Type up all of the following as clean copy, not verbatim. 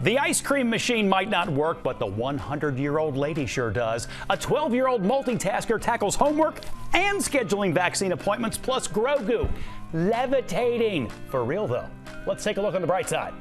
The ice cream machine might not work, but the 100-year-old lady sure does. A 12-year-old multitasker tackles homework and scheduling vaccine appointments, plus Grogu. Levitating. For real, though. Let's take a look on the bright side.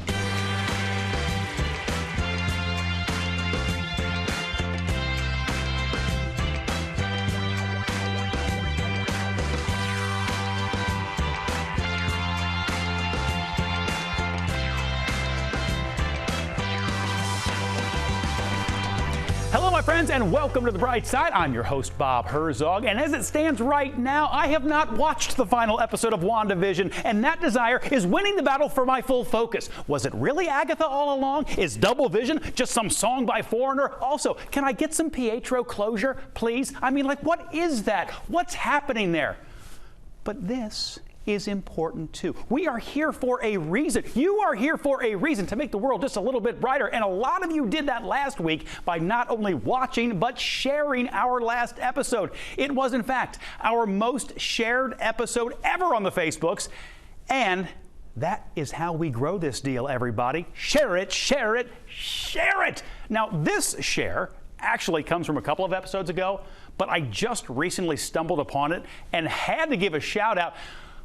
Hello, my friends, and welcome to the bright side. I'm your host, Bob Herzog, and as it stands right now, I have not watched the final episode of WandaVision, and that desire is winning the battle for my full focus. Was it really Agatha all along? Is Double Vision just some song by Foreigner? Also, can I get some Pietro closure, please? I mean, like, what is that? What's happening there? But this is important too. We are here for a reason. You are here for a reason, to make the world just a little bit brighter. And a lot of you did that last week by not only watching, but sharing our last episode. It was, in fact, our most shared episode ever on the Facebooks. And that is how we grow this deal, everybody. Share it, share it, share it. Now, this share actually comes from a couple of episodes ago, but I just recently stumbled upon it and had to give a shout out.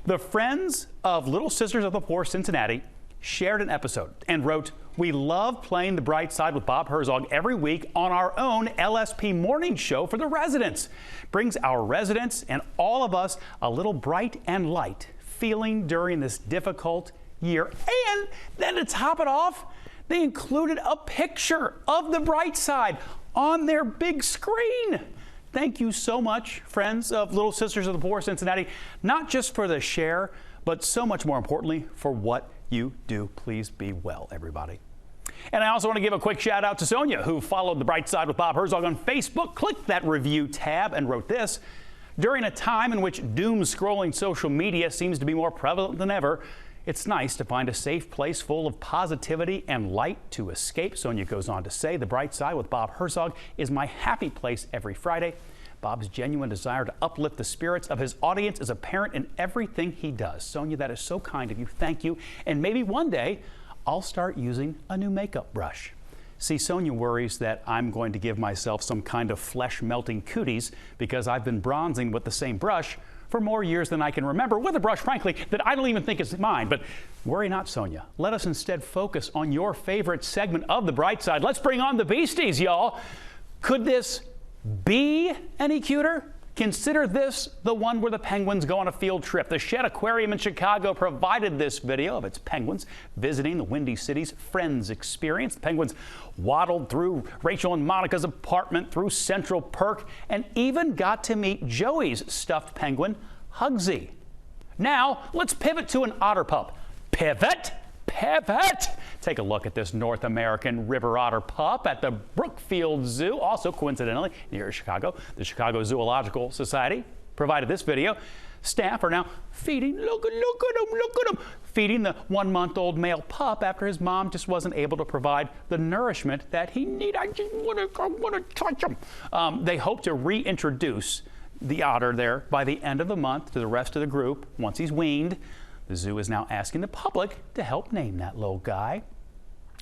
The Friends of Little Sisters of the Poor Cincinnati shared an episode and wrote, "We love playing the bright side with Bob Herzog every week on our own LSP morning show for the residents. Brings our residents and all of us a little bright and light feeling during this difficult year." And then to top it off, they included a picture of the bright side on their big screen. Thank you so much, Friends of Little Sisters of the Poor Cincinnati, not just for the share, but so much more importantly for what you do. Please be well, everybody. And I also want to give a quick shout out to Sonia, who followed the bright side with Bob Herzog on Facebook, clicked that review tab, and wrote this: "During a time in which doom scrolling social media seems to be more prevalent than ever, it's nice to find a safe place full of positivity and light to escape." Sonia goes on to say, "The bright side with Bob Herzog is my happy place every Friday. Bob's genuine desire to uplift the spirits of his audience is apparent in everything he does." Sonia, that is so kind of you. Thank you. And maybe one day I'll start using a new makeup brush. See, Sonia worries that I'm going to give myself some kind of flesh-melting cooties because I've been bronzing with the same brush for more years than I can remember, with a brush, frankly, that I don't even think is mine. But worry not, Sonia. Let us instead focus on your favorite segment of the bright side. Let's bring on the Beasties, y'all. Could this be any cuter? Consider this the one where the penguins go on a field trip. The Shed Aquarium in Chicago provided this video of its penguins visiting the Windy City's Friends experience. The penguins waddled through Rachel and Monica's apartment, through Central Perk, and even got to meet Joey's stuffed penguin, Hugsy. Now, let's pivot to an otter pup. Pivot! Pivot! Take a look at this North American river otter pup at the Brookfield Zoo, also coincidentally near Chicago. The Chicago Zoological Society provided this video. Staff are now feeding, look at him, feeding the 1-month-old male pup after his mom just wasn't able to provide the nourishment that he needed. I want to touch him. They hope to reintroduce the otter there by the end of the month to the rest of the group once he's weaned. The zoo is now asking the public to help name that little guy.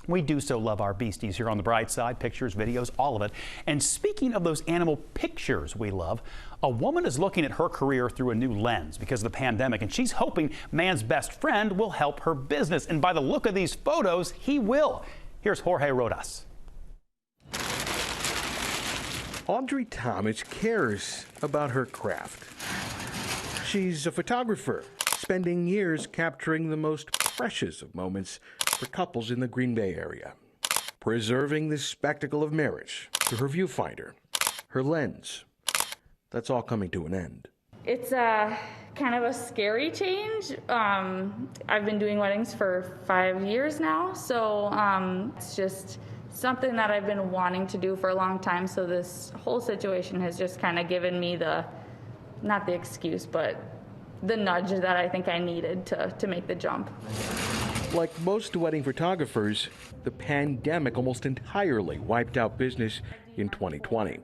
We do so love our Beasties here on the bright side, pictures, videos, all of it. And speaking of those animal pictures we love, a woman is looking at her career through a new lens because of the pandemic, and she's hoping man's best friend will help her business. And by the look of these photos, he will. Here's Jorge Rodas. Audrey Talmadge cares about her craft. She's a photographer, spending years capturing the most precious of moments for couples in the Green Bay area, preserving the spectacle of marriage through her viewfinder, her lens. That's all coming to an end. It's kind of a scary change. I've been doing weddings for 5 years now, so it's just something that I've been wanting to do for a long time, so this whole situation has just kind of given me not the excuse, but the nudge that I think I needed to make the jump. Like most wedding photographers, the pandemic almost entirely wiped out business in 2020.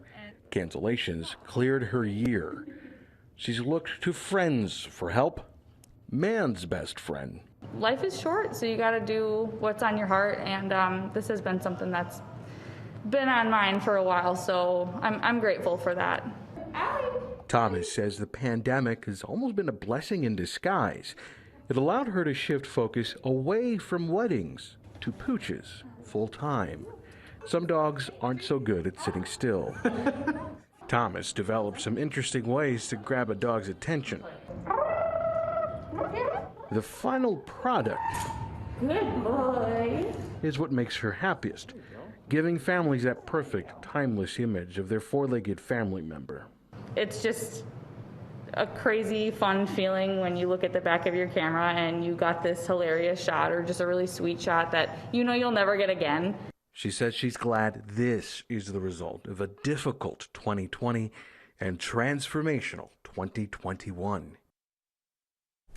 Cancellations cleared her year. She's looked to friends for help. man's best friend. Life is short, so you got to do what's on your heart, and this has been something that's been on mine for a while, so I'm grateful for that. Thomas says the pandemic has almost been a blessing in disguise. It allowed her to shift focus away from weddings to pooches full-time. Some dogs aren't so good at sitting still. Thomas developed some interesting ways to grab a dog's attention. The final product Good boy. is what makes her happiest, giving families that perfect, timeless image of their four-legged family member. It's just a crazy, fun feeling when you look at the back of your camera and you got this hilarious shot or just a really sweet shot that you know you'll never get again. She says she's glad this is the result of a difficult 2020 and transformational 2021.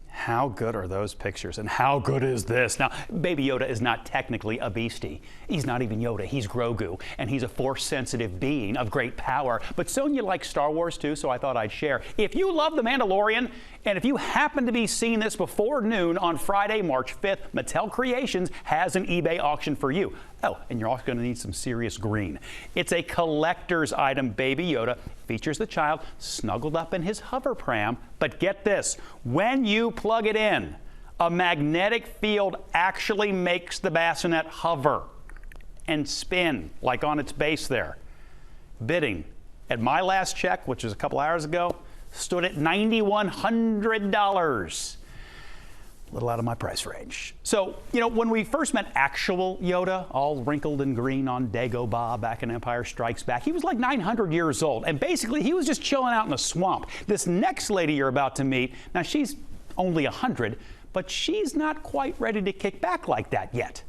How good are those pictures, and how good is this? Now, Baby Yoda is not technically a beastie. He's not even Yoda. He's Grogu, and he's a Force-sensitive being of great power. But Sonia likes Star Wars too, so I thought I'd share. If you love The Mandalorian, and if you happen to be seeing this before noon on Friday, March 5th, Mattel Creations has an eBay auction for you. Oh, and you're also going to need some serious green. It's a collector's item. Baby Yoda features the child snuggled up in his hover pram. But get this, when you plug it in, a magnetic field actually makes the bassinet hover and spin like on its base there. Bidding at my last check, which was a couple hours ago, stood at $9,100. A little out of my price range. So, you know, when we first met actual Yoda, all wrinkled and green on Dagobah back in Empire Strikes Back, he was like 900 years old, and basically he was just chilling out in the swamp. This next lady you're about to meet, now she's only 100, but she's not quite ready to kick back like that yet.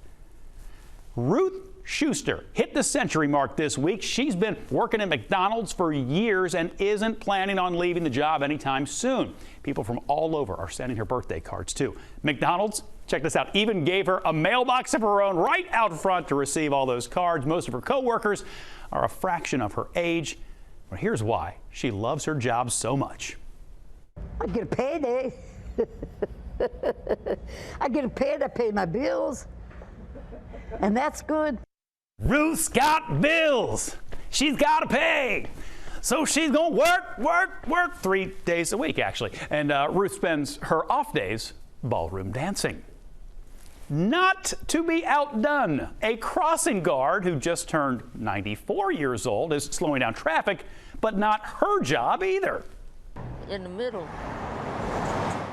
Ruth Schuster hit the century mark this week. She's been working at McDonald's for years and isn't planning on leaving the job anytime soon. People from all over are sending her birthday cards too. McDonald's, check this out, even gave her a mailbox of her own right out front to receive all those cards. Most of her coworkers are a fraction of her age. Well, here's why she loves her job so much. I get a payday. I get paid, I pay my bills, and that's good. Ruth's got bills. She's got to pay. So she's going to work 3 days a week, actually. And Ruth spends her off days ballroom dancing. Not to be outdone, a crossing guard who just turned 94 years old is slowing down traffic, but not her job either. In the middle,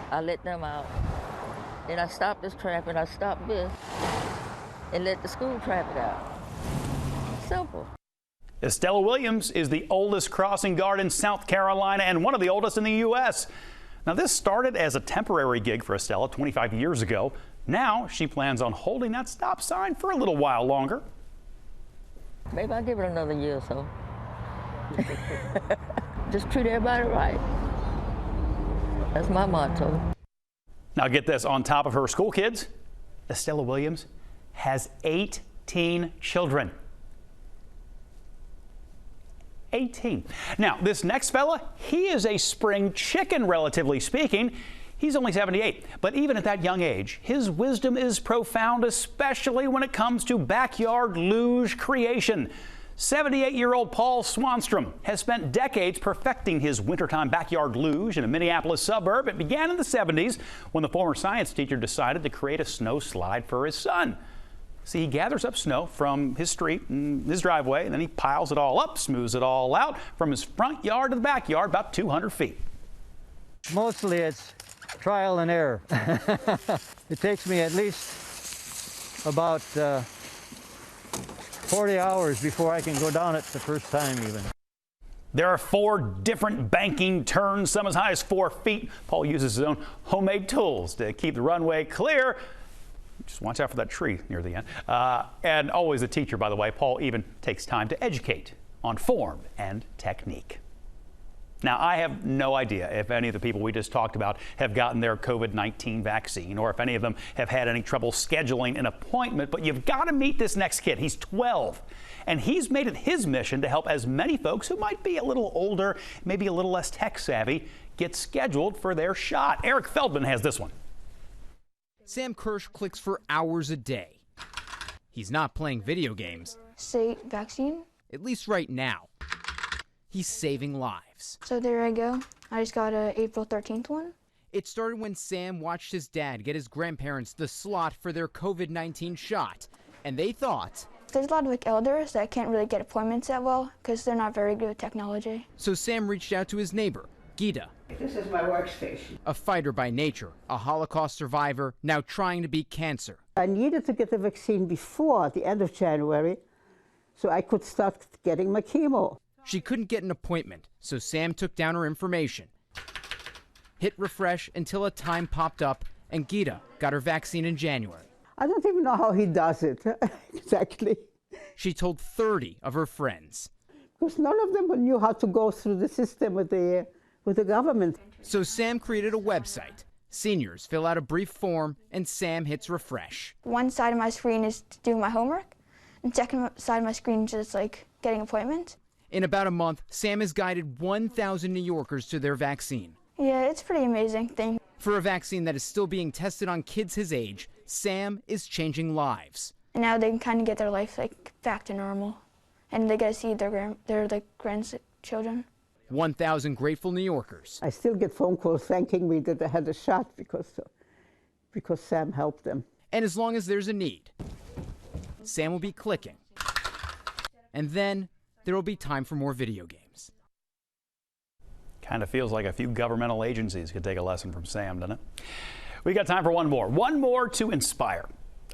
I let them out. Then I stop this traffic, I stop this, and let the school traffic out. Simple. Estella Williams is the oldest crossing guard in South Carolina and one of the oldest in the U.S. Now, this started as a temporary gig for Estella 25 years ago. Now she plans on holding that stop sign for a little while longer. Maybe I'll give it another year or so. Just treat everybody right. That's my motto. Now get this, on top of her school kids, Estella Williams has 18 children. 18. Now, this next fella, he is a spring chicken, relatively speaking. He's only 78, but even at that young age, his wisdom is profound, especially when it comes to backyard luge creation. 78-year-old Paul Swanstrom has spent decades perfecting his wintertime backyard luge in a Minneapolis suburb. It began in the 70s when the former science teacher decided to create a snow slide for his son. See, he gathers up snow from his street and his driveway, and then he piles it all up, smooths it all out from his front yard to the backyard, about 200 feet. Mostly it's trial and error. It takes me at least about 40 hours before I can go down it the first time even. There are 4 different banking turns, some as high as 4 feet. Paul uses his own homemade tools to keep the runway clear. Just watch out for that tree near the end. And always a teacher, by the way. Paul even takes time to educate on form and technique. Now, I have no idea if any of the people we just talked about have gotten their COVID-19 vaccine or if any of them have had any trouble scheduling an appointment, but you've got to meet this next kid. He's 12, and he's made it his mission to help as many folks who might be a little older, maybe a little less tech savvy, get scheduled for their shot. Eric Feldman has this one. Sam Kirsch clicks for hours a day. He's not playing video games. Say vaccine. At least right now. He's saving lives. So there I go. I just got a April 13th one. It started when Sam watched his dad get his grandparents the slot for their COVID-19 shot, and they thought, there's a lot of elders that can't really get appointments that well because they're not very good with technology. So Sam reached out to his neighbor, Gita. This is my workstation. A fighter by nature, a Holocaust survivor, now trying to beat cancer. I needed to get the vaccine before the end of January so I could start getting my chemo. She couldn't get an appointment, so Sam took down her information. Hit refresh until a time popped up, and Gita got her vaccine in January. I don't even know how he does it, exactly. She told 30 of her friends. Because none of them knew how to go through the system with the government. So Sam created a website. Seniors fill out a brief form, and Sam hits refresh. One side of my screen is doing my homework, and the second side of my screen is just like getting appointments. In about a month, Sam has guided 1,000 New Yorkers to their vaccine. Yeah, it's a pretty amazing thing. For a vaccine that is still being tested on kids his age, Sam is changing lives. And now they can kind of get their life like back to normal, and they get to see their grandchildren. 1,000 grateful New Yorkers. I still get phone calls thanking me that I had a shot because Sam helped them. And as long as there's a need, Sam will be clicking. And then there will be time for more video games. Kind of feels like a few governmental agencies could take a lesson from Sam, doesn't it? We got time for one more to inspire.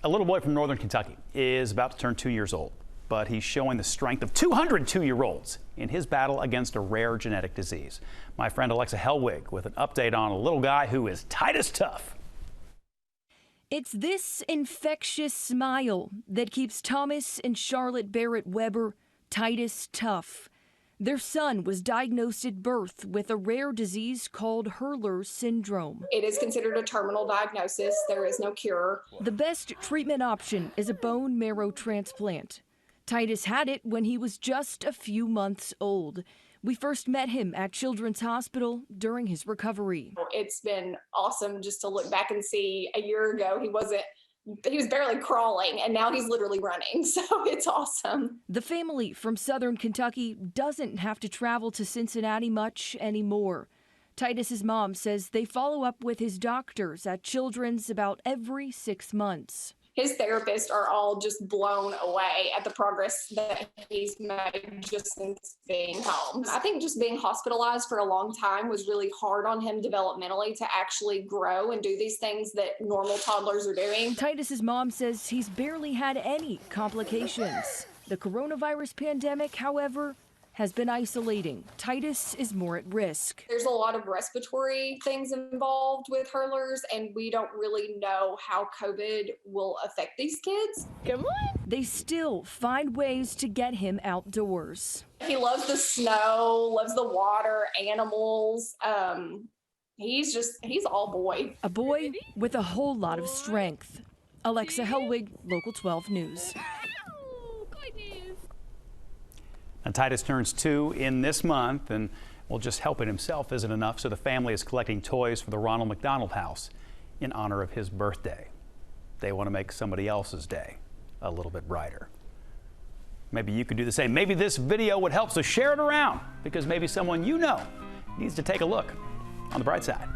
A little boy from northern Kentucky is about to turn 2 years old, but he's showing the strength of 200 two-year-olds in his battle against a rare genetic disease. My friend Alexa Hellwig with an update on a little guy who is Titus tough. It's this infectious smile that keeps Thomas and Charlotte Barrett Weber Titus tough. Their son was diagnosed at birth with a rare disease called Hurler syndrome. It is considered a terminal diagnosis. There is no cure. The best treatment option is a bone marrow transplant. Titus had it when he was just a few months old. We first met him at Children's Hospital during his recovery. It's been awesome just to look back and see a year ago he was barely crawling, and now he's literally running, so it's awesome. The family from southern Kentucky doesn't have to travel to Cincinnati much anymore. Titus's mom says they follow up with his doctors at Children's about every 6 months. His therapists are all just blown away at the progress that he's made just since being home. I think just being hospitalized for a long time was really hard on him developmentally to actually grow and do these things that normal toddlers are doing. Titus's mom says he's barely had any complications. The coronavirus pandemic, however, has been isolating. Titus is more at risk. There's a lot of respiratory things involved with hurlers, and we don't really know how COVID will affect these kids. Come on. They still find ways to get him outdoors. He loves the snow, loves the water, animals. He's all boy. A boy with a whole lot of strength. Alexa Hellwig, Local 12 News. Now, Titus turns 2 in this month, and well, just helping himself isn't enough, so the family is collecting toys for the Ronald McDonald House in honor of his birthday. They want to make somebody else's day a little bit brighter. Maybe you could do the same. Maybe this video would help, so share it around, because maybe someone you know needs to take a look on the bright side.